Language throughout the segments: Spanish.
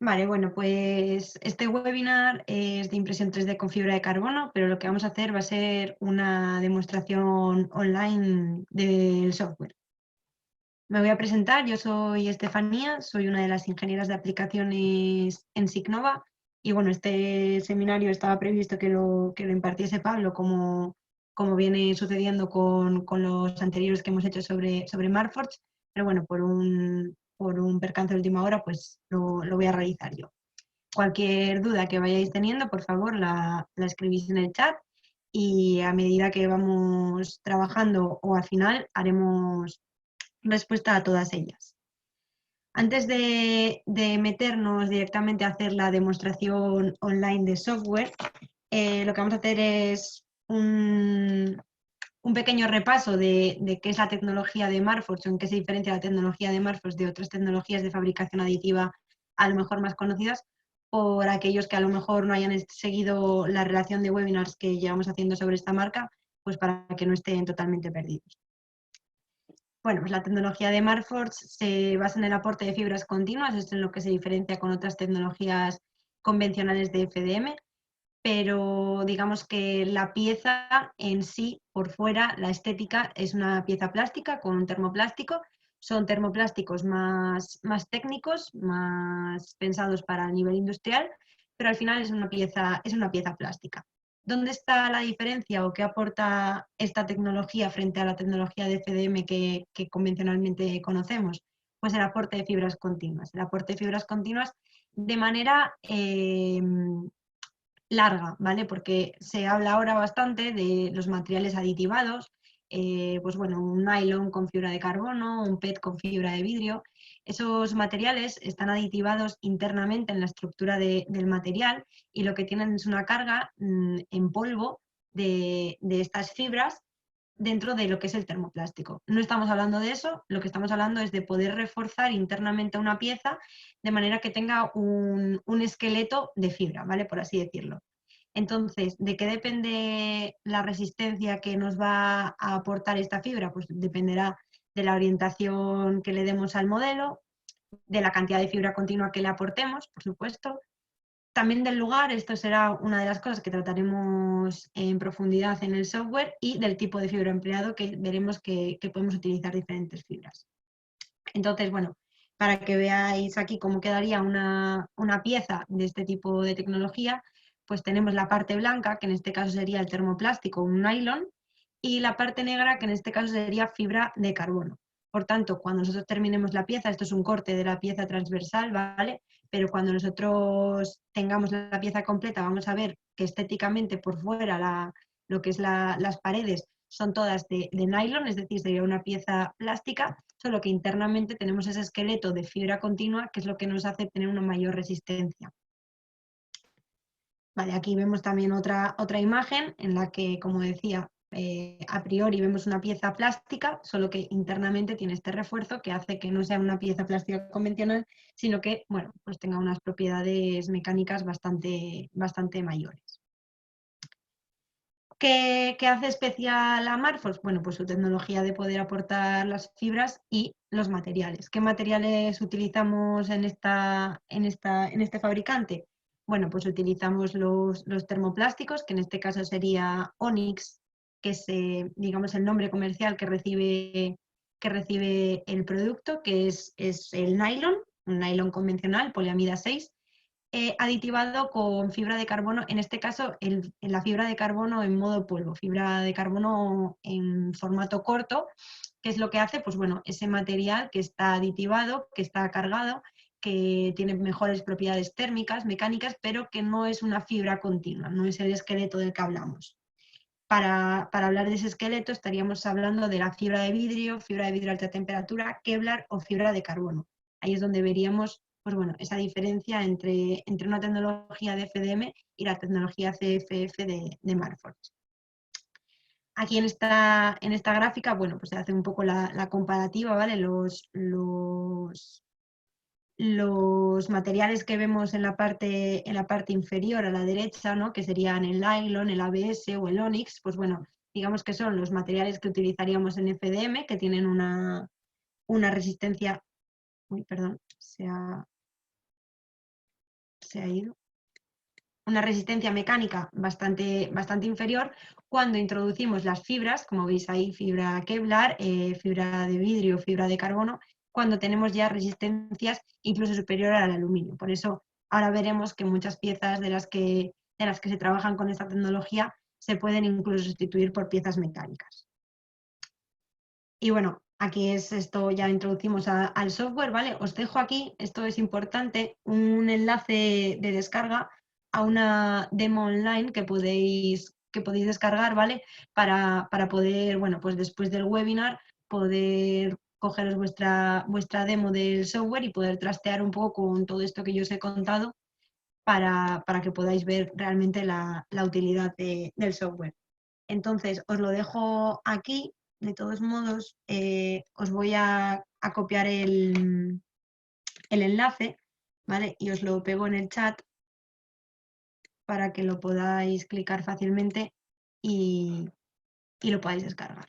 Vale, bueno, pues este webinar es de impresión 3D con fibra de carbono, pero lo que vamos a hacer va a ser una demostración online del software. Me voy a presentar, yo soy Estefanía, soy una de las ingenieras de aplicaciones en Signova y bueno, este seminario estaba previsto que lo impartiese Pablo, como viene sucediendo con los anteriores que hemos hecho sobre Markforged, pero bueno, por un percance de última hora, pues lo voy a realizar yo. Cualquier duda que vayáis teniendo, por favor, la escribís en el chat y a medida que vamos trabajando o al final haremos respuesta a todas ellas. Antes de meternos directamente a hacer la demostración online de software, lo que vamos a hacer es un pequeño repaso de qué es la tecnología de Markforged o en qué se diferencia la tecnología de Markforged de otras tecnologías de fabricación aditiva a lo mejor más conocidas, por aquellos que a lo mejor no hayan seguido la relación de webinars que llevamos haciendo sobre esta marca, pues para que no estén totalmente perdidos. Bueno, pues la tecnología de Markforged se basa en el aporte de fibras continuas, es en lo que se diferencia con otras tecnologías convencionales de FDM, pero digamos que la pieza en sí, por fuera, la estética, es una pieza plástica con un termoplástico. Son termoplásticos más técnicos, más pensados para el nivel industrial, pero al final es una pieza plástica. ¿Dónde está la diferencia o qué aporta esta tecnología frente a la tecnología de FDM que convencionalmente conocemos? Pues el aporte de fibras continuas. El aporte de fibras continuas de manera larga, ¿vale? Porque se habla ahora bastante de los materiales aditivados, pues bueno, un nylon con fibra de carbono, un PET con fibra de vidrio. Esos materiales están aditivados internamente en la estructura del material y lo que tienen es una carga en polvo de estas fibras dentro de lo que es el termoplástico. No estamos hablando de eso, lo que estamos hablando es de poder reforzar internamente una pieza de manera que tenga un esqueleto de fibra, ¿vale? Por así decirlo. Entonces, ¿de qué depende la resistencia que nos va a aportar esta fibra? Pues dependerá de la orientación que le demos al modelo, de la cantidad de fibra continua que le aportemos, por supuesto, también del lugar, esto será una de las cosas que trataremos en profundidad en el software, y del tipo de fibra empleado, que veremos que podemos utilizar diferentes fibras. Entonces, bueno, para que veáis aquí cómo quedaría una pieza de este tipo de tecnología, pues tenemos la parte blanca, que en este caso sería el termoplástico, un nylon, y la parte negra, que en este caso sería fibra de carbono. Por tanto, cuando nosotros terminemos la pieza, esto es un corte de la pieza transversal, ¿vale? Pero cuando nosotros tengamos la pieza completa, vamos a ver que estéticamente por fuera lo que es las paredes son todas de nylon, es decir, sería una pieza plástica, solo que internamente tenemos ese esqueleto de fibra continua, que es lo que nos hace tener una mayor resistencia. Vale, aquí vemos también otra imagen en la que, como decía, a priori vemos una pieza plástica, solo que internamente tiene este refuerzo que hace que no sea una pieza plástica convencional, sino que, bueno, pues tenga unas propiedades mecánicas bastante mayores. ¿Qué hace especial a Markforged? Bueno, pues su tecnología de poder aportar las fibras y los materiales. ¿Qué materiales utilizamos en este fabricante? Bueno, pues utilizamos los termoplásticos, que en este caso sería Onyx, que es, digamos, el nombre comercial que recibe el producto, que es el nylon, un nylon convencional, poliamida 6, aditivado con fibra de carbono, en este caso en la fibra de carbono en modo polvo, fibra de carbono en formato corto, que es lo que hace, pues bueno, ese material que está aditivado, que está cargado, que tiene mejores propiedades térmicas, mecánicas, pero que no es una fibra continua, no es el esqueleto del que hablamos. Para hablar de ese esqueleto estaríamos hablando de la fibra de vidrio a alta temperatura, Kevlar o fibra de carbono. Ahí es donde veríamos, pues bueno, esa diferencia entre una tecnología de FDM y la tecnología CFF de Markforged. Aquí en esta gráfica, bueno, pues se hace un poco la comparativa, ¿vale? Los materiales que vemos en la parte inferior a la derecha, ¿no? Que serían el nylon, el ABS o el Onyx, pues bueno, digamos que son los materiales que utilizaríamos en FDM, que tienen una resistencia, uy, perdón, se ha ido. Una resistencia mecánica bastante inferior cuando introducimos las fibras, como veis ahí, fibra Kevlar, fibra de vidrio, fibra de carbono, cuando tenemos ya resistencias incluso superiores al aluminio. Por eso ahora veremos que muchas piezas de las que se trabajan con esta tecnología se pueden incluso sustituir por piezas metálicas. Y bueno, aquí es esto, ya introducimos al software, ¿vale? Os dejo aquí, esto es importante, un enlace de descarga a una demo online que podéis descargar, ¿vale? Para poder, bueno, pues después del webinar, poder cogeros vuestra demo del software y poder trastear un poco con todo esto que yo os he contado para que podáis ver realmente la utilidad del software. Entonces, os lo dejo aquí. De todos modos, os voy a copiar el enlace, ¿vale? Y os lo pego en el chat para que lo podáis clicar fácilmente y lo podáis descargar.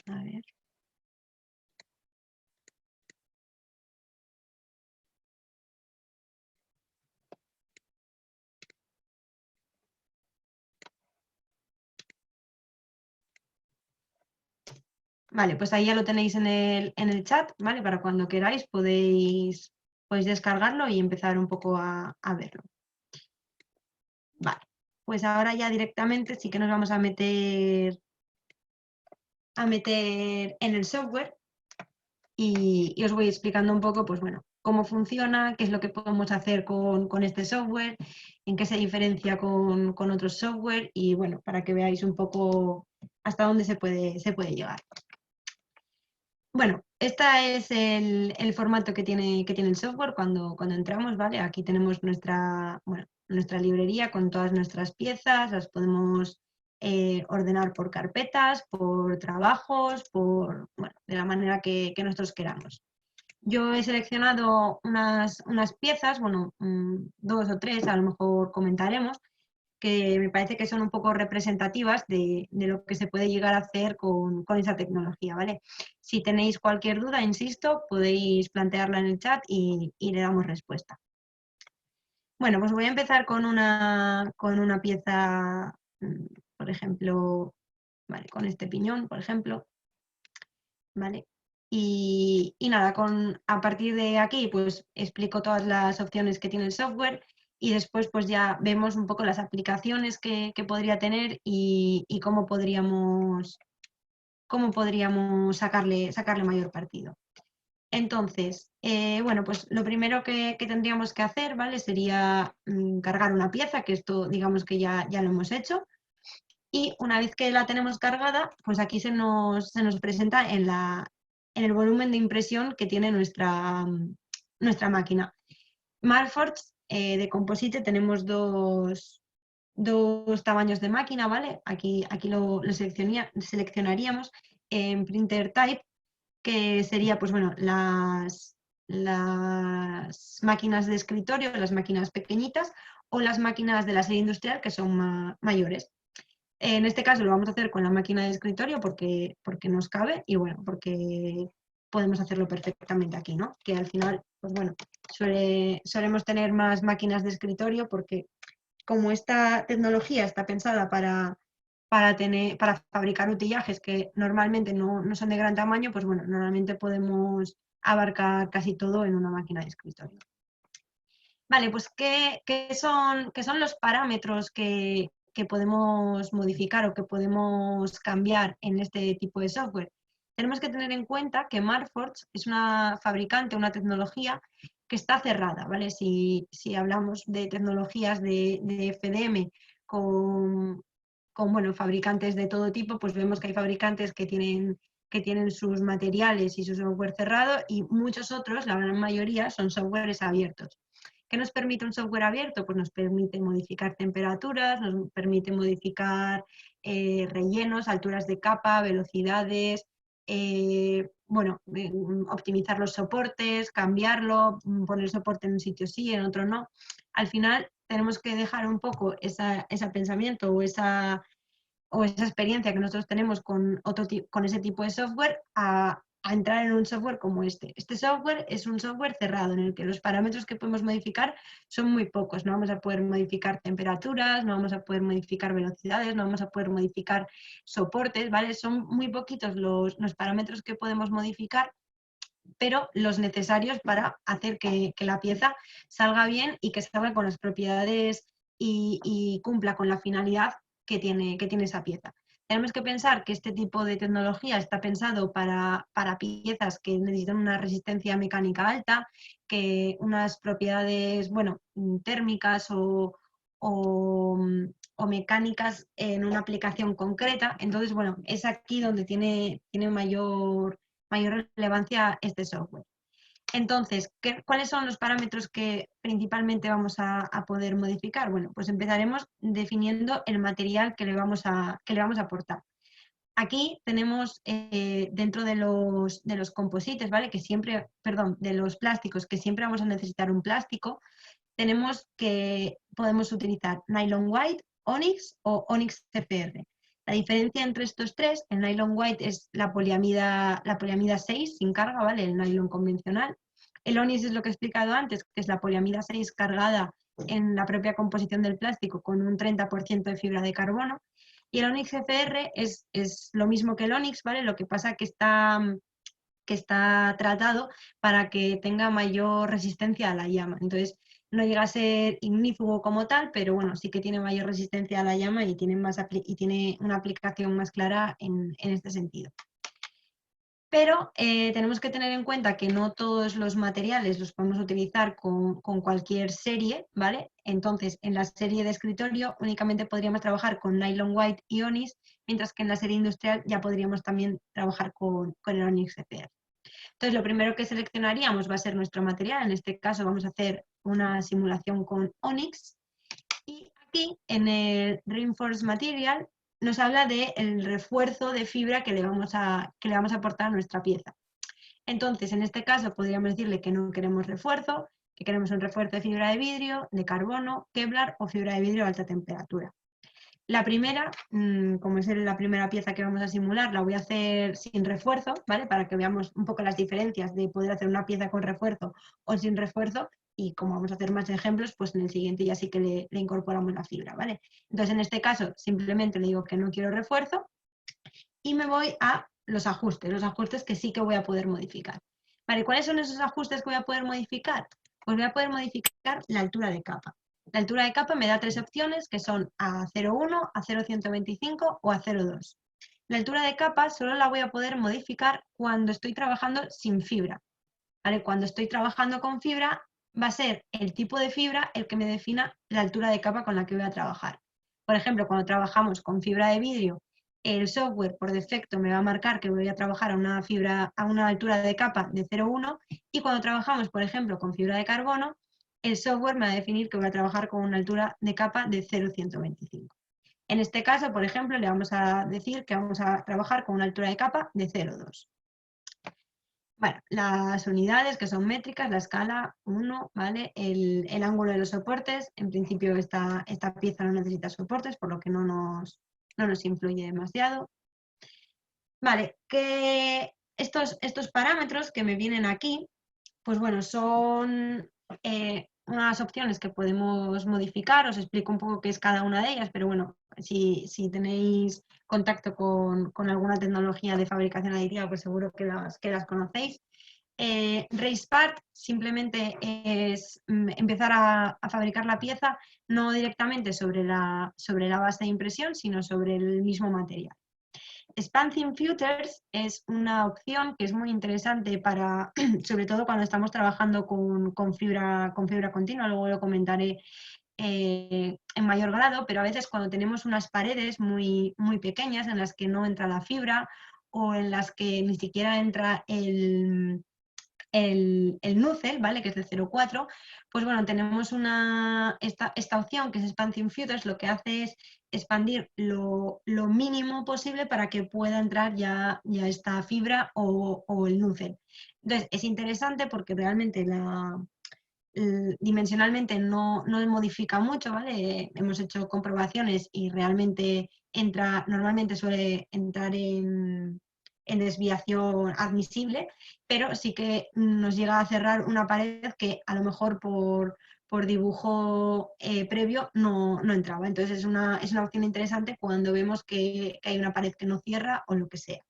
A ver. Vale, pues ahí ya lo tenéis en el chat, ¿vale? Para cuando queráis podéis descargarlo y empezar un poco a verlo. Vale, pues ahora ya directamente sí que nos vamos a meter en el software y os voy explicando un poco, pues bueno, cómo funciona, qué es lo que podemos hacer con este software, en qué se diferencia con otros software y bueno, para que veáis un poco hasta dónde se puede llegar. Bueno, este es el formato que tiene el software cuando entramos, ¿vale? Aquí tenemos nuestra librería con todas nuestras piezas, las podemos ordenar por carpetas, por trabajos, de la manera que nosotros queramos. Yo he seleccionado unas piezas, bueno, 2 o 3, a lo mejor comentaremos, que me parece que son un poco representativas de lo que se puede llegar a hacer con esa tecnología, ¿vale? Si tenéis cualquier duda, insisto, podéis plantearla en el chat y le damos respuesta. Bueno, pues voy a empezar con una pieza, por ejemplo, ¿vale? Con este piñón, por ejemplo, ¿vale? Y nada, a partir de aquí pues explico todas las opciones que tiene el software y después pues ya vemos un poco las aplicaciones que podría tener y cómo podríamos sacarle mayor partido. Entonces, bueno, pues lo primero que tendríamos que hacer, ¿vale? Sería cargar una pieza, que esto digamos que ya lo hemos hecho. Y una vez que la tenemos cargada, pues aquí se nos presenta en el volumen de impresión que tiene nuestra máquina. Marforged de Composite tenemos dos tamaños de máquina, ¿vale? Aquí lo seleccionaríamos en Printer Type, que sería, pues bueno, las máquinas de escritorio, las máquinas pequeñitas, o las máquinas de la serie industrial, que son mayores. En este caso lo vamos a hacer con la máquina de escritorio porque nos cabe y bueno, porque podemos hacerlo perfectamente aquí, ¿no? Que al final, pues bueno, solemos tener más máquinas de escritorio porque como esta tecnología está pensada para fabricar utillajes que normalmente no son de gran tamaño, pues bueno, normalmente podemos abarcar casi todo en una máquina de escritorio. Vale, pues ¿qué son los parámetros que podemos modificar o que podemos cambiar en este tipo de software? Tenemos que tener en cuenta que Marforged es una fabricante, una tecnología que está cerrada, ¿vale? Si hablamos de tecnologías de FDM con bueno, fabricantes de todo tipo, pues vemos que hay fabricantes que tienen sus materiales y su software cerrado y muchos otros, la gran mayoría, son softwares abiertos. ¿Qué nos permite un software abierto? Pues nos permite modificar temperaturas, nos permite modificar rellenos, alturas de capa, velocidades, optimizar los soportes, cambiarlo, poner soporte en un sitio sí, en otro no. Al final tenemos que dejar un poco ese pensamiento o o esa experiencia que nosotros tenemos con, con ese tipo de software a entrar en un software como este. Este software es un software cerrado en el que los parámetros que podemos modificar son muy pocos. No vamos a poder modificar temperaturas, no vamos a poder modificar velocidades, no vamos a poder modificar soportes, ¿vale? Son muy poquitos los parámetros que podemos modificar, pero los necesarios para hacer que la pieza salga bien y que salga con las propiedades y cumpla con la finalidad que tiene esa pieza. Tenemos que pensar que este tipo de tecnología está pensado para piezas que necesitan una resistencia mecánica alta, que unas propiedades, bueno, térmicas o mecánicas en una aplicación concreta. Entonces, bueno, es aquí donde tiene mayor relevancia este software. Entonces, ¿cuáles son los parámetros que principalmente vamos a poder modificar? Bueno, pues empezaremos definiendo el material que le vamos a aportar. Aquí tenemos dentro de los composites, ¿vale? Que siempre, perdón, de los plásticos, que siempre vamos a necesitar un plástico, tenemos que podemos utilizar nylon white, onyx o onyx CPR. La diferencia entre estos tres, el nylon white es la poliamida 6 sin carga, ¿vale? El nylon convencional. El onyx es lo que he explicado antes, que es la poliamida 6 cargada en la propia composición del plástico con un 30% de fibra de carbono. Y el onyx CPR es lo mismo que el onyx, ¿vale? Lo que pasa que está tratado para que tenga mayor resistencia a la llama. Entonces, no llega a ser ignífugo como tal, pero bueno, sí que tiene mayor resistencia a la llama y tiene, tiene una aplicación más clara en este sentido. Pero tenemos que tener en cuenta que no todos los materiales los podemos utilizar con cualquier serie, ¿vale? Entonces, en la serie de escritorio únicamente podríamos trabajar con nylon white y onyx, mientras que en la serie industrial ya podríamos también trabajar con el onyx CPR. Entonces, lo primero que seleccionaríamos va a ser nuestro material. En este caso vamos a hacer una simulación con onyx. Y aquí, en el Reinforced Material, nos habla del refuerzo de fibra que le vamos a aportar a nuestra pieza. Entonces, en este caso, podríamos decirle que no queremos refuerzo, que queremos un refuerzo de fibra de vidrio, de carbono, Kevlar o fibra de vidrio a alta temperatura. La primera, como es la primera pieza que vamos a simular, la voy a hacer sin refuerzo, ¿vale? Para que veamos un poco las diferencias de poder hacer una pieza con refuerzo o sin refuerzo. Y como vamos a hacer más ejemplos, pues en el siguiente ya sí que le incorporamos la fibra, ¿vale? Entonces, en este caso, simplemente le digo que no quiero refuerzo y me voy a los ajustes que sí que voy a poder modificar. Vale, ¿cuáles son esos ajustes que voy a poder modificar? Pues voy a poder modificar la altura de capa. La altura de capa me da tres opciones que son a 0,1, a 0,125 o a 0,2. La altura de capa solo la voy a poder modificar cuando estoy trabajando sin fibra. ¿Vale? Cuando estoy trabajando con fibra va a ser el tipo de fibra el que me defina la altura de capa con la que voy a trabajar. Por ejemplo, cuando trabajamos con fibra de vidrio, el software por defecto me va a marcar que voy a trabajar a una altura de capa de 0,1 y cuando trabajamos, por ejemplo, con fibra de carbono, el software me va a definir que voy a trabajar con una altura de capa de 0,125. En este caso, por ejemplo, le vamos a decir que vamos a trabajar con una altura de capa de 0,2. Bueno, las unidades que son métricas, la escala 1, ¿vale? El ángulo de los soportes, en principio esta pieza no necesita soportes, por lo que no nos influye demasiado. Vale, que estos parámetros que me vienen aquí, pues bueno, son unas opciones que podemos modificar. Os explico un poco qué es cada una de ellas, pero bueno, si tenéis contacto con alguna tecnología de fabricación aditiva, pues seguro que las conocéis. RacePart simplemente es empezar a fabricar la pieza no directamente sobre la base de impresión, sino sobre el mismo material. Spancing Futures es una opción que es muy interesante para, sobre todo cuando estamos trabajando con fibra continua, luego lo comentaré en mayor grado, pero a veces cuando tenemos unas paredes muy, muy pequeñas en las que no entra la fibra o en las que ni siquiera entra el Nucel, ¿vale? Que es de 0,4, pues bueno, tenemos esta opción que es Spancing Futures, lo que hace es expandir lo mínimo posible para que pueda entrar ya esta fibra o el Nucel. Entonces, es interesante porque realmente dimensionalmente no modifica mucho, ¿vale? Hemos hecho comprobaciones y realmente normalmente suele entrar en desviación admisible, pero sí que nos llega a cerrar una pared que a lo mejor por dibujo previo no entraba. Entonces es una opción interesante cuando vemos que hay una pared que no cierra o lo que sea.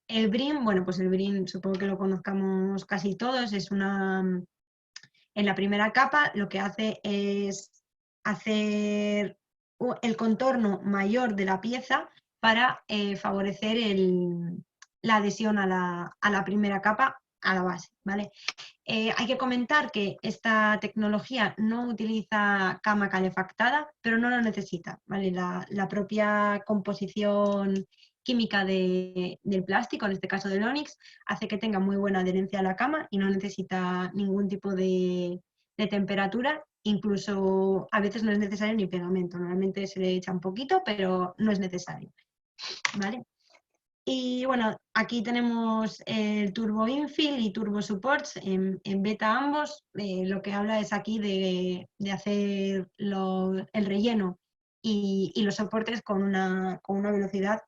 El BRIM, bueno, pues el BRIM supongo que lo conozcamos casi todos, en la primera capa lo que hace es hacer el contorno mayor de la pieza para favorecer la adhesión a la primera capa, a la base, ¿vale? Hay que comentar que esta tecnología no utiliza cama calefactada, pero no lo necesita, ¿vale? La propia composición química del plástico, en este caso del Onyx, hace que tenga muy buena adherencia a la cama y no necesita ningún tipo de temperatura, incluso a veces no es necesario ni pegamento, normalmente se le echa un poquito, pero no es necesario, ¿vale? Y bueno, aquí tenemos el Turbo Infill y Turbo Supports en beta ambos. Lo que habla es aquí de hacer el relleno y los soportes con una velocidad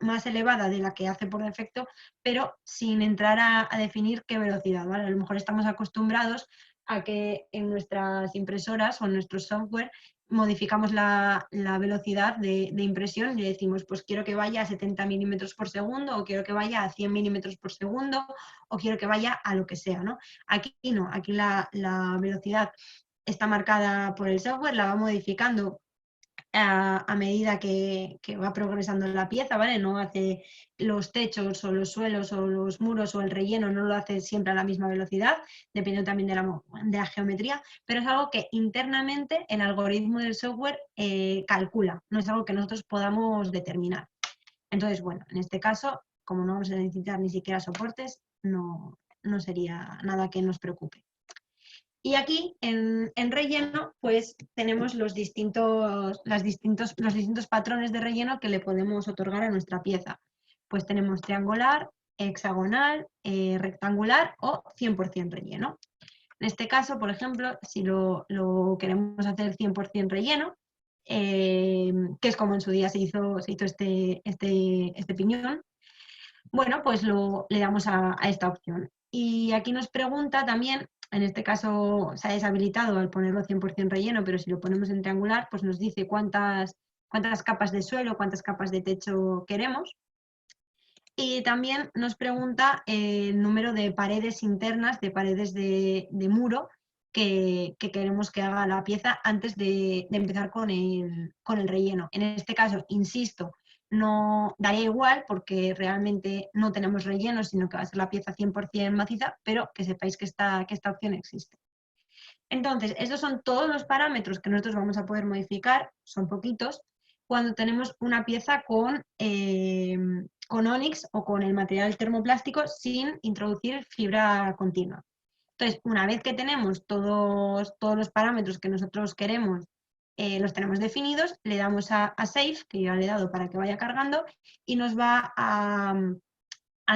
más elevada de la que hace por defecto, pero sin entrar a definir qué velocidad, ¿vale? A lo mejor estamos acostumbrados a que en nuestras impresoras o en nuestro software modificamos la velocidad de impresión y le decimos, pues quiero que vaya a 70 milímetros por segundo, o quiero que vaya a 100 milímetros por segundo, o quiero que vaya a lo que sea, ¿no? Aquí no, aquí la velocidad está marcada por el software, la va modificando a medida que va progresando la pieza, ¿vale? No hace los techos o los suelos o los muros o el relleno, no lo hace siempre a la misma velocidad, dependiendo también de la geometría, pero es algo que internamente el algoritmo del software calcula, no es algo que nosotros podamos determinar. Entonces, bueno, en este caso, como no vamos a necesitar ni siquiera soportes, no sería nada que nos preocupe. Y aquí en relleno, pues tenemos los distintos patrones de relleno que le podemos otorgar a nuestra pieza. Pues tenemos triangular, hexagonal, rectangular o 100% relleno. En este caso, por ejemplo, si lo queremos hacer 100% relleno, que es como en su día se hizo este piñón, bueno, pues le damos a esta opción. Y aquí nos pregunta también, en este caso se ha deshabilitado al ponerlo 100% relleno, pero si lo ponemos en triangular, pues nos dice cuántas capas de suelo, cuántas capas de techo queremos. Y también nos pregunta el número de paredes internas, de paredes de muro, que queremos que haga la pieza antes de empezar con el relleno. En este caso, insisto, no daría igual porque realmente no tenemos relleno, sino que va a ser la pieza 100% maciza, pero que sepáis que esta opción existe. Entonces, estos son todos los parámetros que nosotros vamos a poder modificar, son poquitos, cuando tenemos una pieza con Onyx o con el material termoplástico sin introducir fibra continua. Entonces, una vez que tenemos todos los parámetros que nosotros queremos, los tenemos definidos, le damos a Save, que ya le he dado para que vaya cargando, y nos va a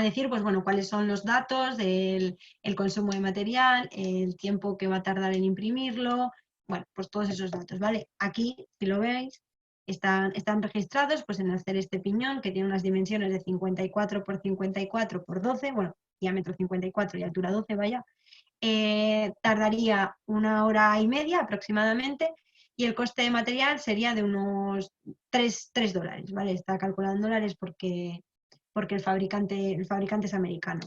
decir, pues bueno, cuáles son los datos del consumo de material, el tiempo que va a tardar en imprimirlo, bueno, pues todos esos datos, ¿vale? Aquí, si lo veis, están registrados pues en hacer este piñón que tiene unas dimensiones de 54 por 54 por 12, bueno, diámetro 54 y altura 12, vaya, tardaría 1 hora y media aproximadamente y el coste de material sería de unos $3, ¿vale? Está calculado en dólares porque el fabricante es americano.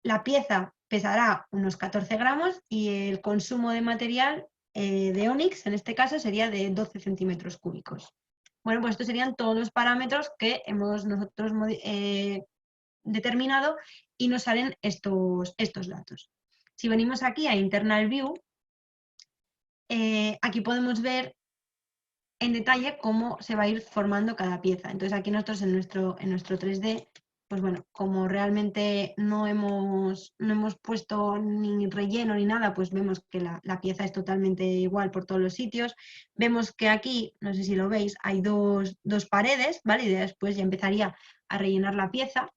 La pieza pesará unos 14 gramos y el consumo de material de Onyx, en este caso, sería de 12 centímetros cúbicos. Bueno, pues estos serían todos los parámetros que hemos nosotros determinado y nos salen estos datos. Si venimos aquí a Internal View, aquí podemos ver en detalle cómo se va a ir formando cada pieza. Entonces aquí nosotros en nuestro 3D, pues bueno, como realmente no hemos puesto ni relleno ni nada, pues vemos que la pieza es totalmente igual por todos los sitios. Vemos que aquí, no sé si lo veis, hay dos paredes, ¿vale? Y después ya empezaría a rellenar la pieza.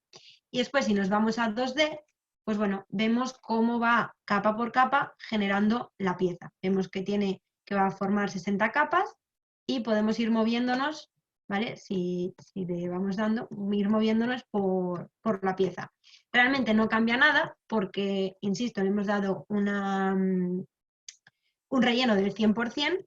Y después si nos vamos a 2D, pues bueno, vemos cómo va capa por capa generando la pieza. Vemos que va a formar 60 capas y podemos ir moviéndonos, ¿vale? Si le vamos dando, ir moviéndonos por la pieza. Realmente no cambia nada porque, insisto, le hemos dado un relleno del 100%.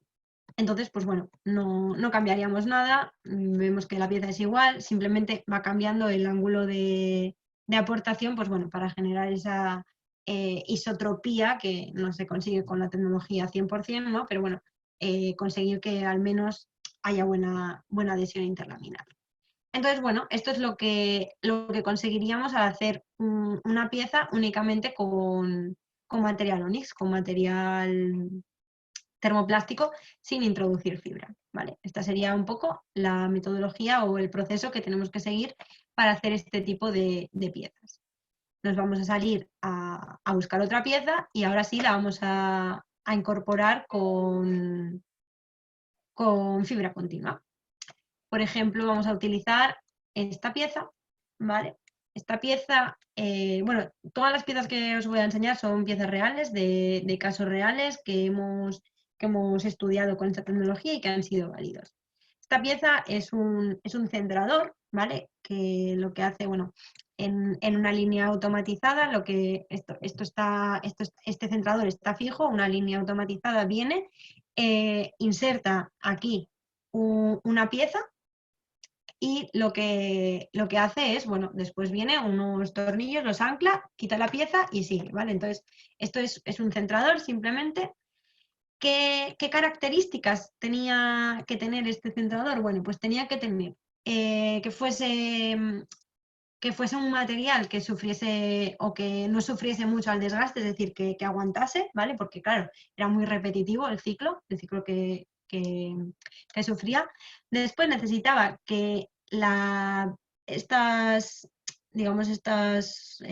Entonces, pues bueno, no cambiaríamos nada, vemos que la pieza es igual, simplemente va cambiando el ángulo de aportación, pues bueno, para generar esa isotropía que no se consigue con la tecnología 100%, ¿no? Pero bueno, conseguir que al menos haya buena adhesión interlaminar. Entonces, bueno, esto es lo que conseguiríamos al hacer una pieza únicamente con material Onyx, con material termoplástico sin introducir fibra, ¿vale? Esta sería un poco la metodología o el proceso que tenemos que seguir para hacer este tipo de piezas. Nos vamos a salir a buscar otra pieza y ahora sí la vamos a incorporar con fibra continua. Por ejemplo, vamos a utilizar esta pieza, ¿vale? Esta pieza, bueno, todas las piezas que os voy a enseñar son piezas reales, de casos reales que hemos estudiado con esta tecnología y que han sido válidos. Esta pieza es un centrador, ¿vale? Que lo que hace, bueno, en una línea automatizada, este centrador está fijo, una línea automatizada viene, inserta aquí una pieza y lo que hace es, bueno, después viene unos tornillos, los ancla, quita la pieza y sigue, ¿vale? Entonces, esto es un centrador simplemente. ¿Qué características tenía que tener este centrador? Bueno, pues tenía que tener que fuese un material que sufriese o que no sufriese mucho al desgaste, es decir, que aguantase, ¿vale? Porque claro, era muy repetitivo el ciclo que sufría. Después necesitaba que estas, digamos, estos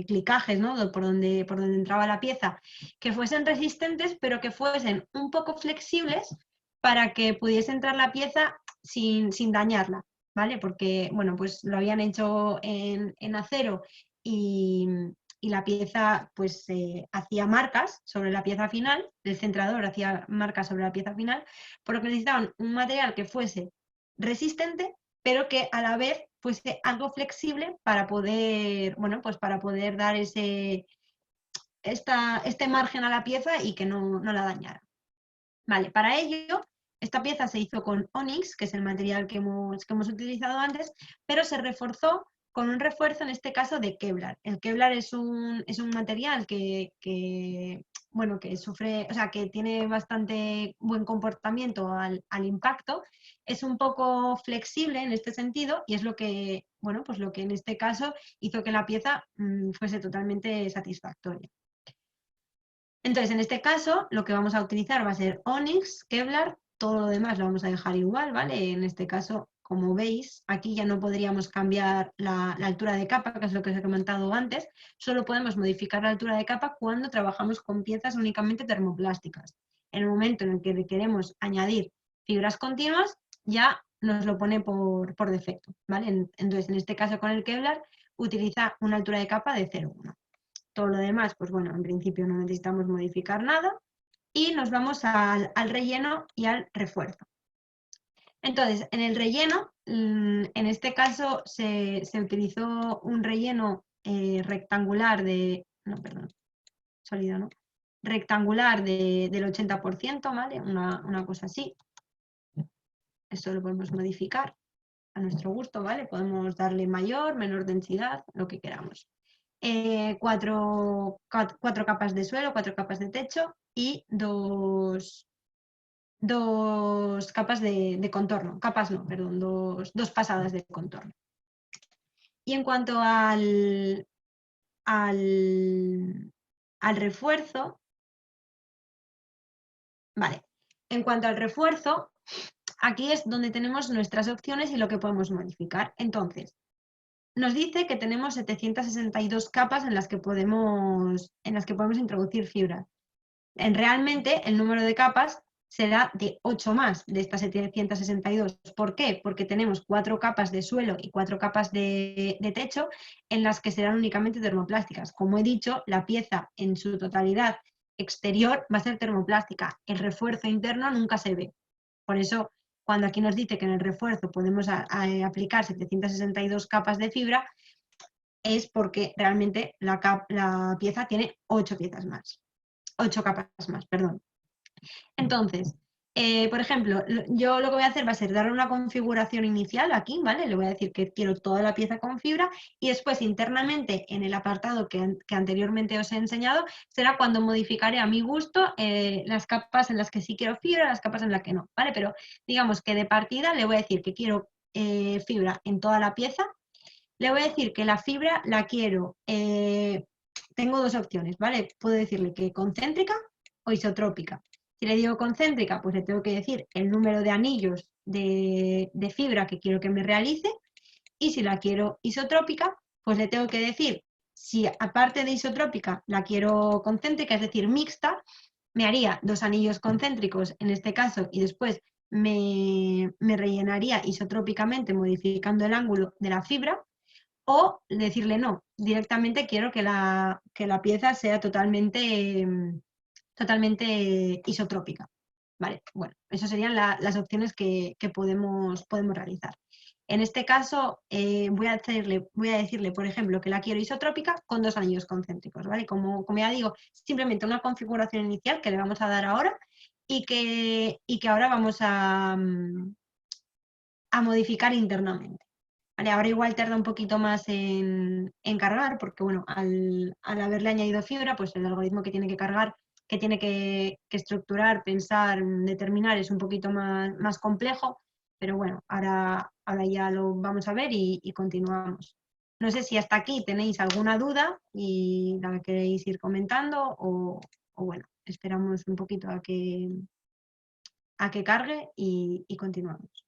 clicajes, ¿no? Por donde entraba la pieza, que fuesen resistentes, pero que fuesen un poco flexibles para que pudiese entrar la pieza sin dañarla, ¿vale? Porque, bueno, pues lo habían hecho en acero y la pieza pues hacía marcas sobre la pieza final, el centrador hacía marcas sobre la pieza final, por lo que necesitaban un material que fuese resistente, pero que a la vez fuese algo flexible para poder, bueno, pues para poder dar este margen a la pieza y que no la dañara. Vale, para ello, esta pieza se hizo con Onyx, que es el material que hemos utilizado antes, pero se reforzó con un refuerzo, en este caso, de Kevlar. El Kevlar es un material bueno, que sufre, o sea, que tiene bastante buen comportamiento al impacto, es un poco flexible en este sentido y es lo que, bueno, pues lo que en este caso hizo que la pieza fuese totalmente satisfactoria. Entonces, en este caso, lo que vamos a utilizar va a ser Onyx, Kevlar, todo lo demás lo vamos a dejar igual, ¿vale? En este caso, como veis, aquí ya no podríamos cambiar la altura de capa, que es lo que os he comentado antes, solo podemos modificar la altura de capa cuando trabajamos con piezas únicamente termoplásticas. En el momento en el que queremos añadir fibras continuas, ya nos lo pone por defecto, ¿vale? Entonces, en este caso con el Kevlar, utiliza una altura de capa de 0,1. Todo lo demás, pues bueno, en principio no necesitamos modificar nada y nos vamos al relleno y al refuerzo. Entonces, en el relleno, en este caso se utilizó un relleno rectangular sólido, ¿no? Rectangular del 80%, ¿vale? Una cosa así. Eso lo podemos modificar a nuestro gusto, ¿vale? Podemos darle mayor, menor densidad, lo que queramos. 4 capas de suelo, 4 capas de techo y dos capas de contorno. Capas no, perdón, dos pasadas de contorno. Y en cuanto al refuerzo, vale, en cuanto al refuerzo, aquí es donde tenemos nuestras opciones y lo que podemos modificar. Entonces, nos dice que tenemos 762 capas en las que podemos introducir fibra. Realmente el número de capas será de 8 más de estas 762. ¿Por qué? Porque tenemos 4 capas de suelo y 4 capas de techo en las que serán únicamente termoplásticas. Como he dicho, la pieza en su totalidad exterior va a ser termoplástica. El refuerzo interno nunca se ve. Por eso, cuando aquí nos dice que en el refuerzo podemos aplicar 762 capas de fibra, es porque realmente la pieza tiene 8 piezas más. 8 capas más, perdón. Entonces, por ejemplo, yo lo que voy a hacer va a ser darle una configuración inicial aquí, ¿vale? Le voy a decir que quiero toda la pieza con fibra y después internamente en el apartado que anteriormente os he enseñado será cuando modificaré a mi gusto las capas en las que sí quiero fibra, las capas en las que no, ¿vale? Pero digamos que de partida le voy a decir que quiero fibra en toda la pieza. Le voy a decir que la fibra la quiero, tengo dos opciones, ¿vale? Puedo decirle que concéntrica o isotrópica. Si le digo concéntrica, pues le tengo que decir el número de anillos de fibra que quiero que me realice. Y si la quiero isotrópica, pues le tengo que decir si aparte de isotrópica la quiero concéntrica, es decir, mixta, me haría 2 anillos concéntricos en este caso y después me rellenaría isotrópicamente modificando el ángulo de la fibra. O decirle no, directamente quiero que la pieza sea totalmente isotrópica. Vale, bueno, esas serían las opciones que podemos realizar. En este caso, voy a decirle, por ejemplo, que la quiero isotrópica con 2 anillos concéntricos, ¿vale? Como ya digo, simplemente una configuración inicial que le vamos a dar ahora y que ahora vamos a modificar internamente. Vale, ahora igual tarda un poquito más en cargar, porque bueno, al haberle añadido fibra, pues el algoritmo que tiene que cargar, que tiene que estructurar, pensar, determinar, es un poquito más complejo, pero bueno, ahora ya lo vamos a ver y continuamos. No sé si hasta aquí tenéis alguna duda y la queréis ir comentando o bueno, esperamos un poquito a que cargue y continuamos.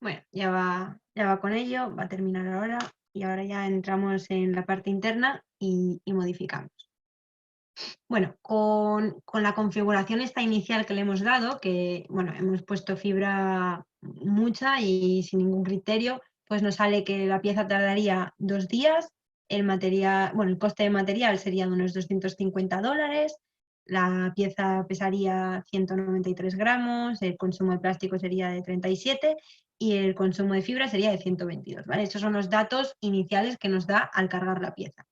Bueno, ya va con ello, va a terminar ahora y ahora ya entramos en la parte interna y modificamos. Bueno, con la configuración esta inicial que le hemos dado, que bueno, hemos puesto fibra mucha y sin ningún criterio, pues nos sale que la pieza tardaría 2 días, el material, bueno, el coste de material sería de unos $250, la pieza pesaría 193 gramos, el consumo de plástico sería de 37 y el consumo de fibra sería de 122, ¿vale? Estos son los datos iniciales que nos da al cargar la pieza.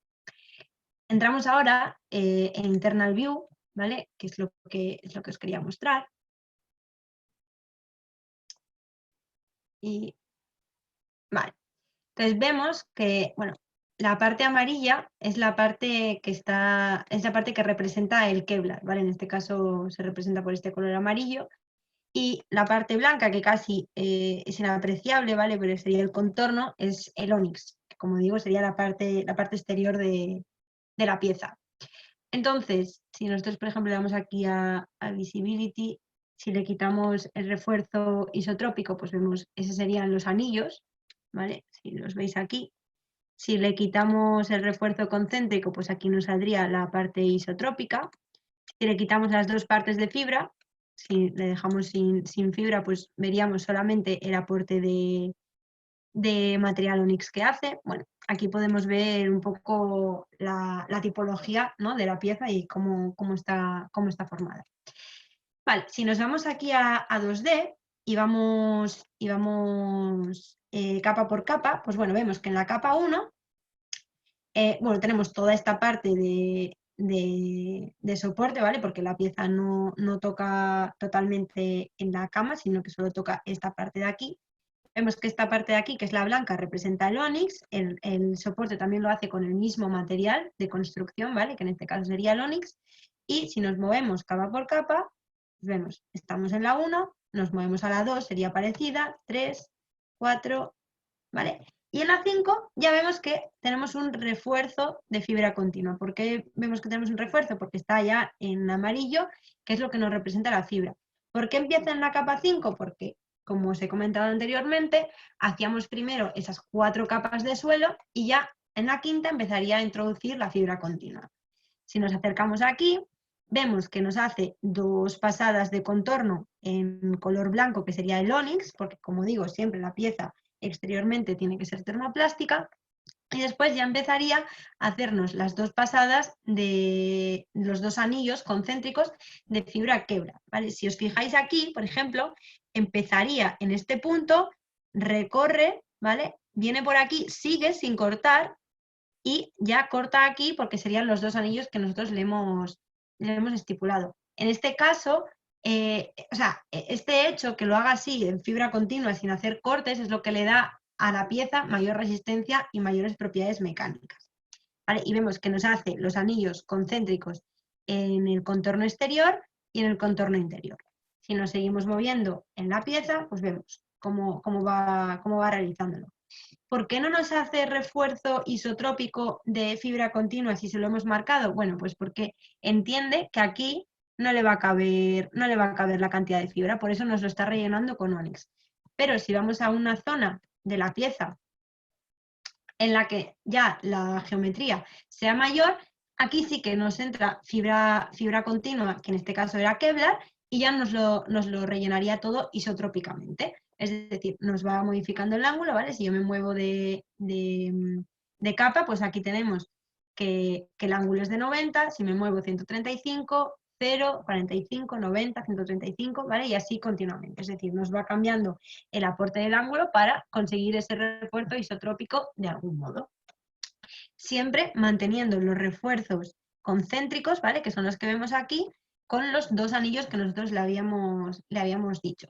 Entramos ahora en Internal View, ¿vale? Que es lo que os quería mostrar. Y, vale. Entonces vemos que, bueno, la parte amarilla es la parte que representa el Kevlar, ¿vale? En este caso se representa por este color amarillo. Y la parte blanca, que casi es inapreciable, ¿vale? Pero sería el contorno, es el Onyx, que como digo, sería la parte exterior de la pieza. Entonces, si nosotros, por ejemplo, le damos aquí a Visibility, Si le quitamos el refuerzo isotrópico, pues vemos, esos serían los anillos, ¿vale? Si los veis aquí. Si le quitamos el refuerzo concéntrico, pues aquí nos saldría la parte isotrópica. Si le quitamos las dos partes de fibra, si le dejamos sin fibra, pues veríamos solamente el aporte de material Onyx que hace. Bueno, aquí podemos ver un poco la tipología, ¿no?, de la pieza y cómo está formada. Vale, si nos vamos aquí a 2D y vamos capa por capa, pues bueno, vemos que en la capa 1, bueno, tenemos toda esta parte de soporte, ¿vale? Porque la pieza no toca totalmente en la cama, sino que solo toca esta parte de aquí. Vemos que esta parte de aquí, que es la blanca, representa el Onyx, el soporte también lo hace con el mismo material de construcción, ¿vale? Que en este caso sería el Onyx. Y si nos movemos capa por capa, vemos, estamos en la 1, nos movemos a la 2, sería parecida, 3, 4, ¿vale? Y en la 5 ya vemos que tenemos un refuerzo de fibra continua. ¿Por qué vemos que tenemos un refuerzo? Porque está ya en amarillo, que es lo que nos representa la fibra. ¿Por qué empieza en la capa 5? Porque, como os he comentado anteriormente, hacíamos primero esas 4 capas de suelo y ya en la quinta empezaría a introducir la fibra continua. Si nos acercamos aquí, vemos que nos hace 2 pasadas de contorno en color blanco, que sería el Onyx, porque como digo, siempre la pieza exteriormente tiene que ser termoplástica, y después ya empezaría a hacernos las 2 pasadas de los 2 anillos concéntricos de fibra Kevlar, ¿vale? Si os fijáis aquí, por ejemplo, empezaría en este punto, recorre, ¿vale? Viene por aquí, sigue sin cortar y ya corta aquí porque serían los 2 anillos que nosotros le hemos estipulado. En este caso, o sea, este hecho que lo haga así en fibra continua sin hacer cortes es lo que le da a la pieza mayor resistencia y mayores propiedades mecánicas, ¿vale? Y vemos que nos hace los anillos concéntricos en el contorno exterior y en el contorno interior. Si nos seguimos moviendo en la pieza, pues vemos cómo va realizándolo. ¿Por qué no nos hace refuerzo isotrópico de fibra continua si se lo hemos marcado? Bueno, pues porque entiende que aquí no le va a caber la cantidad de fibra, por eso nos lo está rellenando con Onyx. Pero si vamos a una zona de la pieza en la que ya la geometría sea mayor, aquí sí que nos entra fibra continua, que en este caso era Kevlar, y ya nos lo rellenaría todo isotrópicamente. Es decir, nos va modificando el ángulo, ¿vale? Si yo me muevo de capa, pues aquí tenemos que el ángulo es de 90, si me muevo 135, 0, 45, 90, 135, ¿vale? Y así continuamente. Es decir, nos va cambiando el aporte del ángulo para conseguir ese refuerzo isotrópico de algún modo. Siempre manteniendo los refuerzos concéntricos, ¿vale? Que son los que vemos aquí, con los 2 anillos que nosotros le habíamos dicho.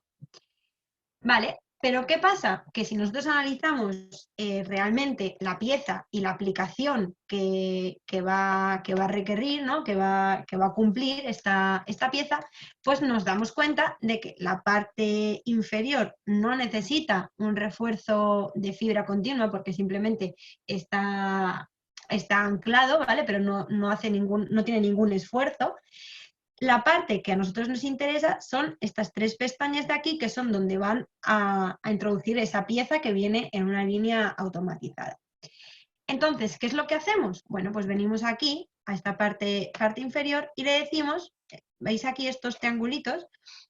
Vale, pero ¿qué pasa? Que si nosotros analizamos realmente la pieza y la aplicación que va a requerir, ¿no?, que va a cumplir esta pieza, pues nos damos cuenta de que la parte inferior no necesita un refuerzo de fibra continua porque simplemente está anclado, ¿vale? Pero no tiene ningún esfuerzo. La parte que a nosotros nos interesa son estas 3 pestañas de aquí, que son donde van a introducir esa pieza que viene en una línea automatizada. Entonces, ¿qué es lo que hacemos? Bueno, pues venimos aquí a esta parte inferior y le decimos, ¿veis aquí estos triangulitos?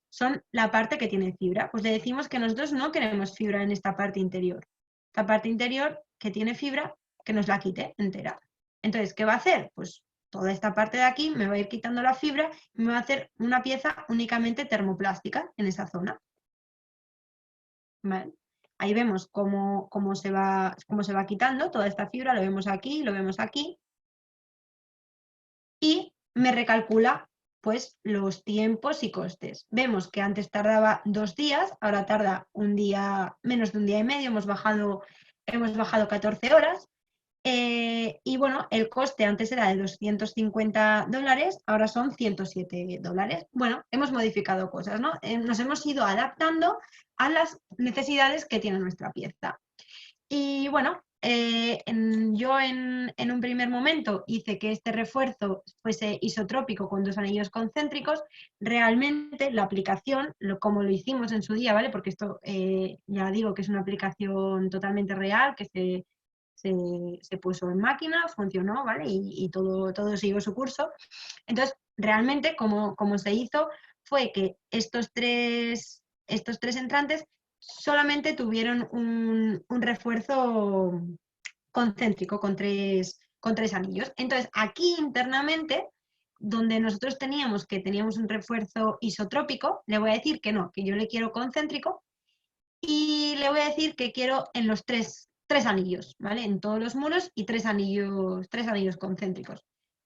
Son la parte que tiene fibra. Pues le decimos que nosotros no queremos fibra en esta parte interior. Esta parte interior que tiene fibra, que nos la quite entera. Entonces, ¿qué va a hacer? Pues toda esta parte de aquí me va a ir quitando la fibra y me va a hacer una pieza únicamente termoplástica en esa zona. ¿Vale? Ahí vemos cómo se va quitando toda esta fibra, lo vemos aquí, lo vemos aquí. Y me recalcula pues los tiempos y costes. Vemos que antes tardaba 2 días, ahora tarda un día, menos de un día y medio, hemos bajado 14 horas. Y bueno, el coste antes era de $250, ahora son $107. Bueno, hemos modificado cosas, ¿no? Nos hemos ido adaptando a las necesidades que tiene nuestra pieza. Y bueno, yo en un primer momento hice que este refuerzo fuese isotrópico con 2 anillos concéntricos. Realmente la aplicación, como lo hicimos en su día, ¿vale? Porque esto ya digo que es una aplicación totalmente real, que se puso en máquina, funcionó, ¿vale? Y todo siguió su curso. Entonces, realmente como se hizo fue que estos tres entrantes solamente tuvieron un refuerzo concéntrico con tres anillos. Entonces, aquí internamente, donde nosotros teníamos un refuerzo isotrópico, le voy a decir que no, que yo le quiero concéntrico y le voy a decir que quiero en los tres anillos, ¿vale? En todos los muros y tres anillos concéntricos,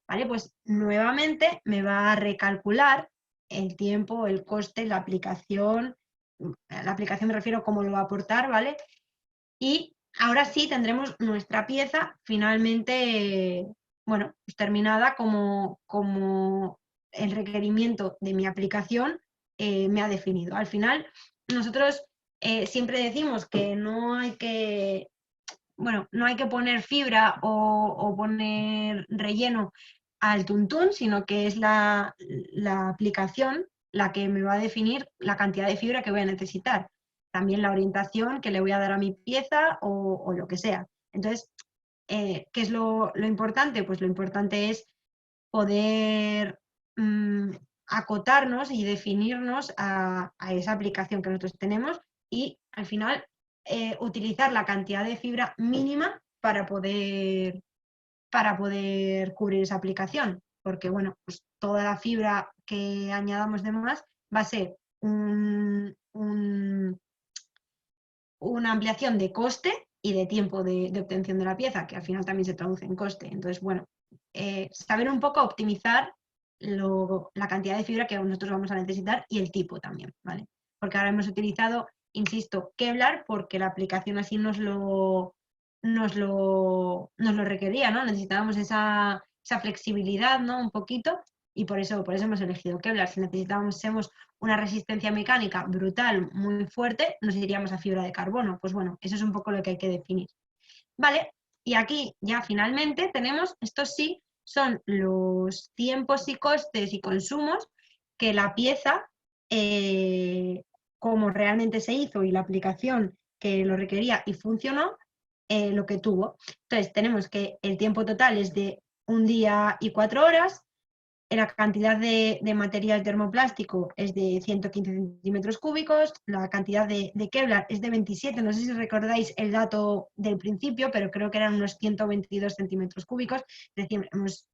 ¿vale? Pues nuevamente me va a recalcular el tiempo, el coste, la aplicación me refiero a cómo lo va a aportar, ¿vale? Y ahora sí tendremos nuestra pieza finalmente, bueno, pues terminada como el requerimiento de mi aplicación me ha definido. Al final, nosotros siempre decimos que no hay que, bueno, no hay que poner fibra o poner relleno al tuntún, sino que es la aplicación la que me va a definir la cantidad de fibra que voy a necesitar. También la orientación que le voy a dar a mi pieza o lo que sea. Entonces, ¿qué es lo importante? Pues lo importante es poder acotarnos y definirnos a esa aplicación que nosotros tenemos y al final utilizar la cantidad de fibra mínima para poder cubrir esa aplicación. Porque, bueno, pues toda la fibra que añadamos de más va a ser una ampliación de coste y de tiempo de obtención de la pieza, que al final también se traduce en coste. Entonces, bueno, saber un poco optimizar la cantidad de fibra que nosotros vamos a necesitar y el tipo también, ¿vale? Porque ahora hemos utilizado, insisto, Kevlar porque la aplicación así nos lo requería, ¿no? Necesitábamos esa flexibilidad, ¿no? Un poquito, y por eso hemos elegido Kevlar. Si necesitábamos una resistencia mecánica brutal, muy fuerte, nos iríamos a fibra de carbono. Pues bueno, eso es un poco lo que hay que definir. Vale, y aquí ya finalmente tenemos, estos sí, son los tiempos y costes y consumos que la pieza, como realmente se hizo y la aplicación que lo requería y funcionó, lo que tuvo. Entonces tenemos que el tiempo total es de 1 día y 4 horas, la cantidad de material termoplástico es de 115 centímetros cúbicos, la cantidad de Kevlar es de 27, no sé si recordáis el dato del principio, pero creo que eran unos 122 centímetros cúbicos, es decir, hemos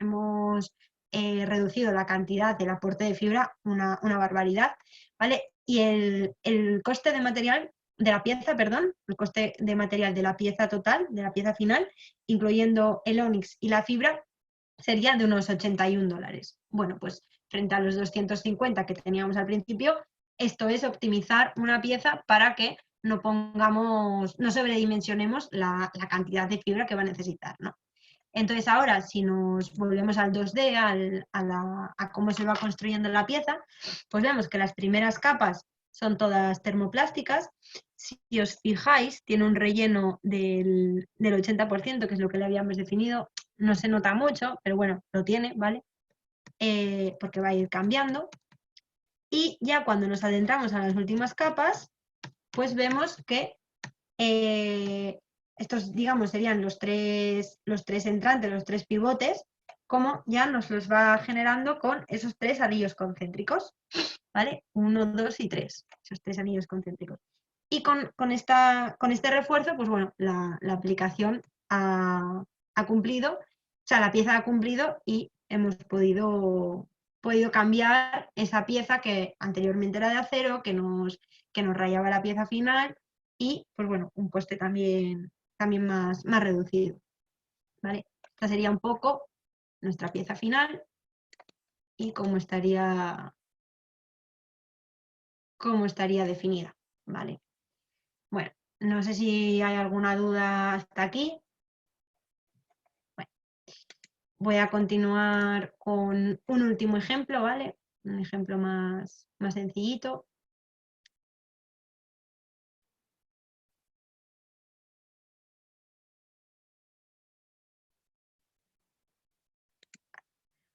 reducido la cantidad del aporte de fibra una barbaridad, ¿vale? Y el coste de material de la pieza, perdón, el coste de material de la pieza total, de la pieza final, incluyendo el ónix y la fibra, sería de unos $81. Bueno, pues frente a los 250 que teníamos al principio, esto es optimizar una pieza para que no sobredimensionemos la cantidad de fibra que va a necesitar, ¿no? Entonces ahora, si nos volvemos al 2D, a cómo se va construyendo la pieza, pues vemos que las primeras capas son todas termoplásticas. Si os fijáis, tiene un relleno del 80%, que es lo que le habíamos definido. No se nota mucho, pero bueno, lo tiene, ¿vale? Porque va a ir cambiando. Y ya cuando nos adentramos a las últimas capas, pues vemos que estos, digamos, serían los tres entrantes, los tres pivotes, como ya nos los va generando con esos tres anillos concéntricos, ¿vale? 1, 2 y 3, esos tres anillos concéntricos. Y con este refuerzo, pues bueno, la aplicación ha cumplido, o sea, la pieza ha cumplido y hemos podido cambiar esa pieza que anteriormente era de acero, que nos rayaba la pieza final y, pues bueno, un coste también más reducido, ¿vale? Esta sería un poco nuestra pieza final y cómo estaría definida, ¿vale? Bueno, no sé si hay alguna duda hasta aquí. Bueno, voy a continuar con un último ejemplo, ¿vale? Un ejemplo más sencillito.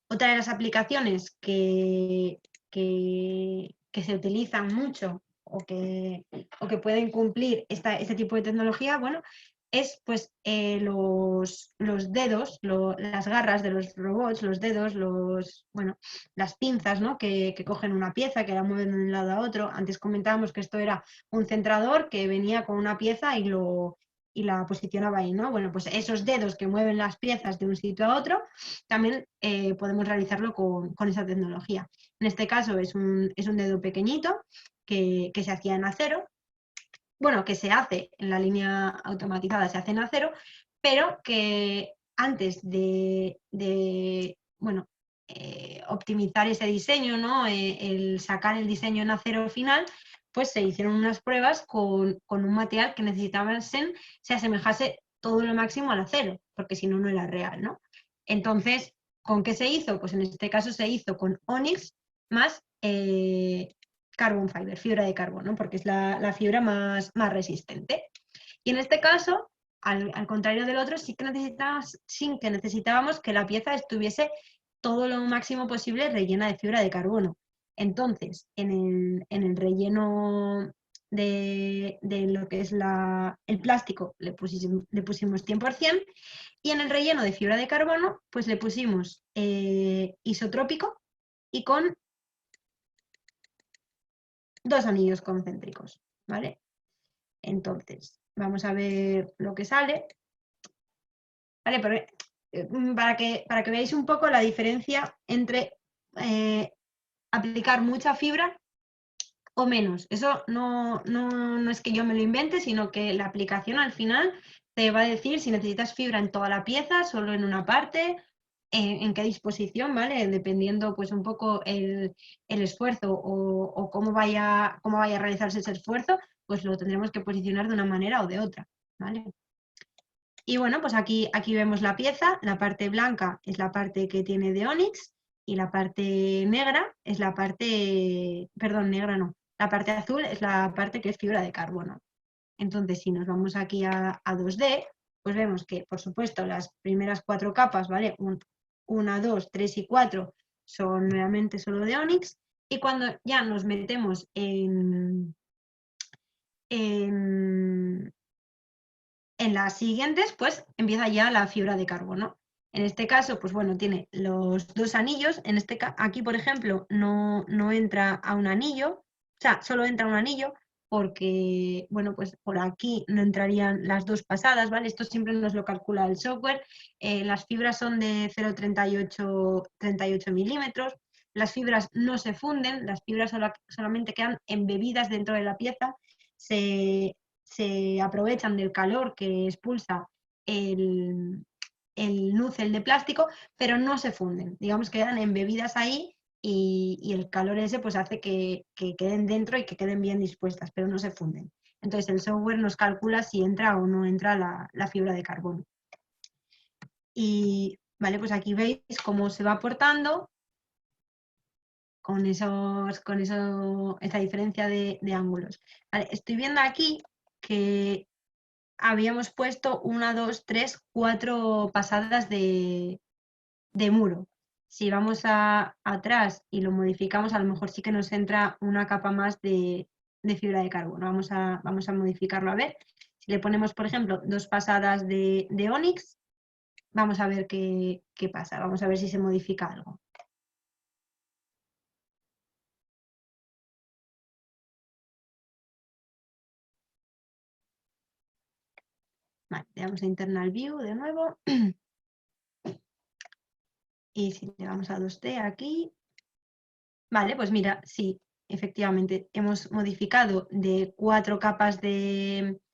Otra de las aplicaciones que se utilizan mucho o que pueden cumplir este tipo de tecnología, bueno, es pues los dedos, las garras de los robots, los dedos, bueno, las pinzas, ¿no? que cogen una pieza, que la mueven de un lado a otro. Antes comentábamos que esto era un centrador que venía con una pieza y la posicionaba ahí, ¿no? Bueno, pues esos dedos que mueven las piezas de un sitio a otro, también podemos realizarlo con esa tecnología. En este caso es un dedo pequeñito que se hacía en acero, bueno, que se hace en la línea automatizada, se hace en acero, pero que antes bueno, optimizar ese diseño, ¿no? El sacar el diseño en acero final, pues se hicieron unas pruebas con un material que necesitaban se asemejase todo lo máximo al acero, porque si no, no era real, ¿no? Entonces, ¿con qué se hizo? Pues en este caso se hizo con Onyx más carbon fiber, fibra de carbono, porque es la fibra más resistente. Y en este caso, al contrario del otro, sí que necesitábamos que la pieza estuviese todo lo máximo posible rellena de fibra de carbono. Entonces, en el relleno de lo que es el plástico le pusimos 100%, y en el relleno de fibra de carbono pues le pusimos isotrópico y con 2 anillos concéntricos, ¿vale? Entonces, vamos a ver lo que sale. ¿Vale? Pero, para que veáis un poco la diferencia entre aplicar mucha fibra o menos. Eso no es que yo me lo invente, sino que la aplicación al final te va a decir si necesitas fibra en toda la pieza, solo en una parte, en qué disposición, ¿vale? Dependiendo pues un poco el esfuerzo o cómo vaya a realizarse ese esfuerzo, pues lo tendremos que posicionar de una manera o de otra, ¿vale? Y bueno, pues aquí vemos la pieza, la parte blanca es la parte que tiene de Onyx y la parte negra es la parte, perdón, negra no, la parte azul es la parte que es fibra de carbono. Entonces, si nos vamos aquí a 2D, pues vemos que, por supuesto, las primeras 4 capas, ¿vale? 1, 2, 3 y 4 son nuevamente solo de Onyx, y cuando ya nos metemos en las siguientes, pues empieza ya la fibra de carbono. En este caso, pues bueno, tiene los 2 anillos. Aquí, por ejemplo, no entra a un anillo, o sea, solo entra un anillo porque, bueno, pues por aquí no entrarían las 2 pasadas, ¿vale? Esto siempre nos lo calcula el software. Las fibras son de 0,38 milímetros. Las fibras no se funden, las fibras solamente quedan embebidas dentro de la pieza. Se aprovechan del calor que expulsa el núcel de plástico, pero no se funden, digamos que quedan embebidas ahí y el calor ese pues hace que queden dentro y que queden bien dispuestas, pero no se funden. Entonces el software nos calcula si entra o no entra la fibra de carbono. Y vale, pues aquí veis cómo se va aportando con esa diferencia de ángulos. Vale, estoy viendo aquí que habíamos puesto 1, 2, 3, 4 pasadas de muro. Si vamos atrás y lo modificamos, a lo mejor sí que nos entra una capa más de fibra de carbono. Vamos a modificarlo a ver. Si le ponemos, por ejemplo, 2 pasadas de Onyx, vamos a ver qué pasa. Vamos a ver si se modifica algo. Vale, le damos a Internal View de nuevo. Y si le vamos a 2D aquí, vale, pues mira, sí, efectivamente, hemos modificado de 4 capas perdón,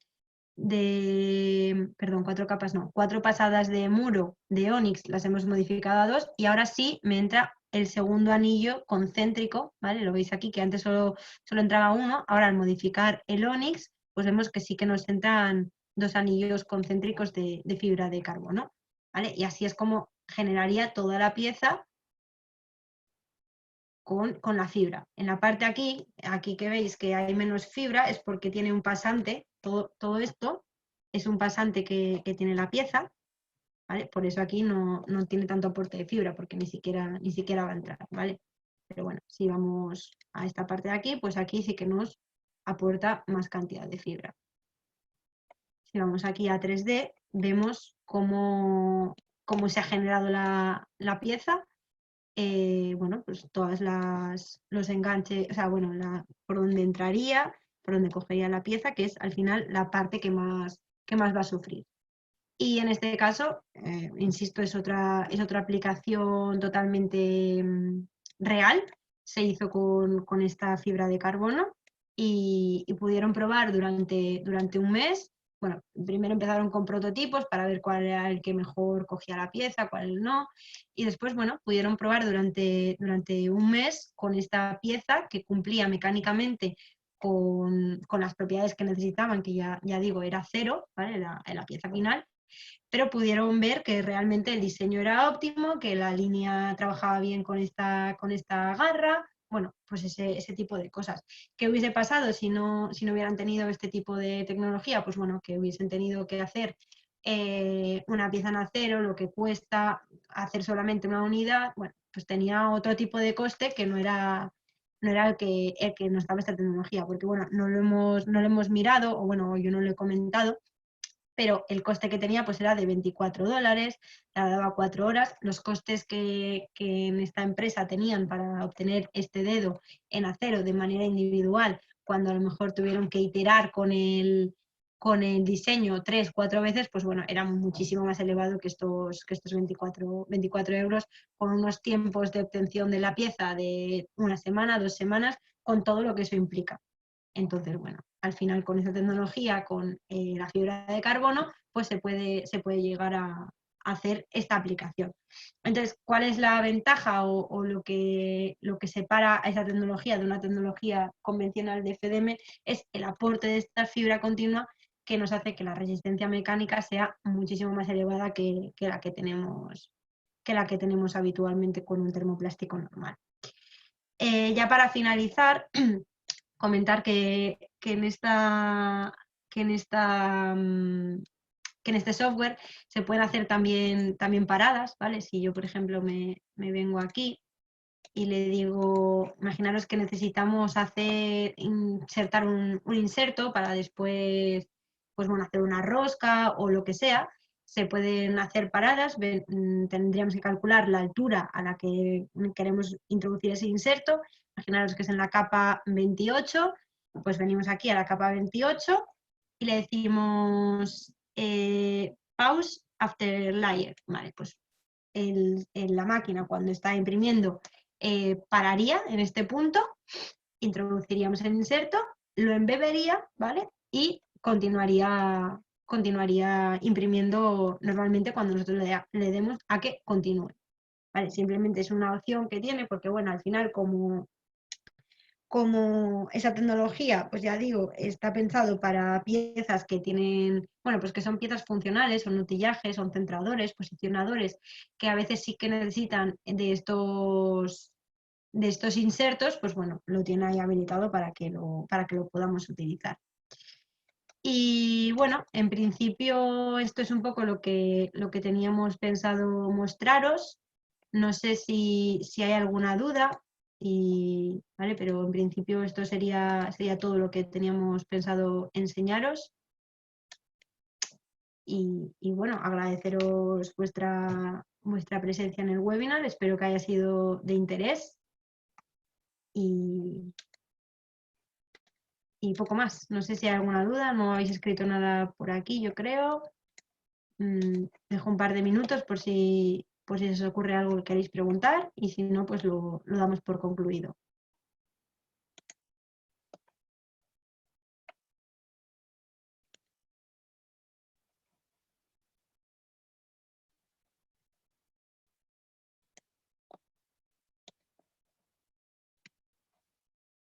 4 capas no, 4 pasadas de muro de Onyx las hemos modificado a 2 y ahora sí me entra el segundo anillo concéntrico, ¿vale? Lo veis aquí que antes solo entraba uno, ahora al modificar el Onyx, pues vemos que sí que nos entran 2 anillos concéntricos de fibra de carbono, ¿vale? Y así es como generaría toda la pieza con la fibra. En la parte aquí que veis que hay menos fibra es porque tiene un pasante, todo esto es un pasante que tiene la pieza, ¿vale? Por eso aquí no tiene tanto aporte de fibra, porque ni siquiera va a entrar, ¿vale? Pero bueno, si vamos a esta parte de aquí, pues aquí sí que nos aporta más cantidad de fibra. Si vamos aquí a 3D, vemos cómo se ha generado la pieza. Bueno, pues todas los enganches, o sea, bueno, por donde entraría, por donde cogería la pieza, que es al final la parte que más va a sufrir. Y en este caso, insisto, es otra aplicación totalmente real. Se hizo con esta fibra de carbono y pudieron probar durante un mes. Bueno, primero empezaron con prototipos para ver cuál era el que mejor cogía la pieza, cuál no. Y después, bueno, pudieron probar durante un mes con esta pieza que cumplía mecánicamente con las propiedades que necesitaban, que ya digo, era cero, ¿vale? La pieza final, pero pudieron ver que realmente el diseño era óptimo, que la línea trabajaba bien con esta garra, bueno, pues ese tipo de cosas. ¿Qué hubiese pasado si no hubieran tenido este tipo de tecnología? Pues bueno, que hubiesen tenido que hacer una pieza en acero, lo que cuesta hacer solamente una unidad, bueno, pues tenía otro tipo de coste que no era el que nos daba esta tecnología, porque bueno, no lo hemos mirado, o bueno, yo no lo he comentado, pero el coste que tenía pues era de $24, la daba 4 horas. Los costes que en esta empresa tenían para obtener este dedo en acero de manera individual, cuando a lo mejor tuvieron que iterar con el diseño 3, 4 veces, pues bueno, era muchísimo más elevado que estos 24 euros, con unos tiempos de obtención de la pieza de una semana, 2 semanas, con todo lo que eso implica. Entonces, bueno, al final con esa tecnología, con la fibra de carbono, pues se puede llegar a hacer esta aplicación. Entonces, ¿cuál es la ventaja o lo que separa a esa tecnología de una tecnología convencional de FDM? Es el aporte de esta fibra continua, que nos hace que la resistencia mecánica sea muchísimo más elevada que la que tenemos habitualmente con un termoplástico normal. Ya para finalizar, comentar que en este software se pueden hacer también paradas, ¿vale? Si yo, por ejemplo, me vengo aquí y le digo, imaginaros que necesitamos insertar un inserto para después, pues bueno, hacer una rosca o lo que sea. Se pueden hacer paradas, tendríamos que calcular la altura a la que queremos introducir ese inserto. Imaginaros que es en la capa 28, pues venimos aquí a la capa 28 y le decimos pause after layer. Vale, pues la máquina, cuando está imprimiendo, pararía en este punto, introduciríamos el inserto, lo embebería, ¿vale? Y continuaría imprimiendo normalmente cuando nosotros le demos a que continúe. ¿Vale? Simplemente es una opción que tiene, porque bueno, al final como esa tecnología, pues ya digo, está pensado para piezas que tienen, bueno, pues que son piezas funcionales, son utillajes, son centradores, posicionadores, que a veces sí que necesitan de estos insertos, pues bueno, lo tiene ahí habilitado para que lo podamos utilizar. Y bueno, en principio esto es un poco lo que teníamos pensado mostraros. No sé si hay alguna duda, ¿vale? Pero en principio esto sería todo lo que teníamos pensado enseñaros. Y bueno, agradeceros vuestra presencia en el webinar. Espero que haya sido de interés. Y poco más. No sé si hay alguna duda, no habéis escrito nada por aquí, yo creo. Dejo un par de minutos por si os ocurre algo que queréis preguntar, y si no, pues lo damos por concluido.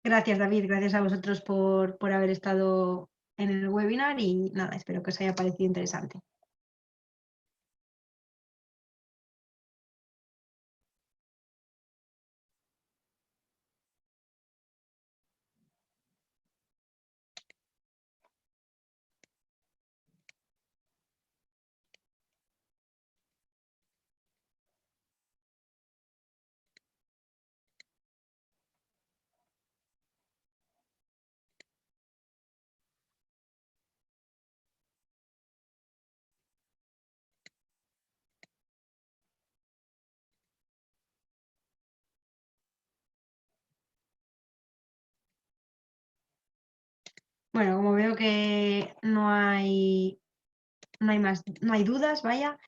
Gracias, David, gracias a vosotros por haber estado en el webinar, y nada, espero que os haya parecido interesante. Bueno, como veo que no hay dudas, vaya,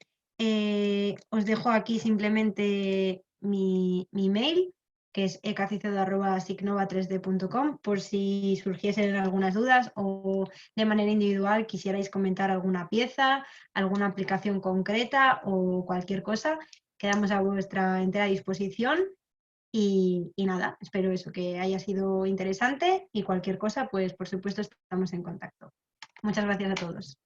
os dejo aquí simplemente mi mail, que es ekacicedo@signova3d.com, por si surgiesen algunas dudas o de manera individual quisierais comentar alguna pieza, alguna aplicación concreta o cualquier cosa. Quedamos a vuestra entera disposición y nada, espero eso, que haya sido interesante y cualquier cosa, pues por supuesto estamos en contacto. Muchas gracias a todos.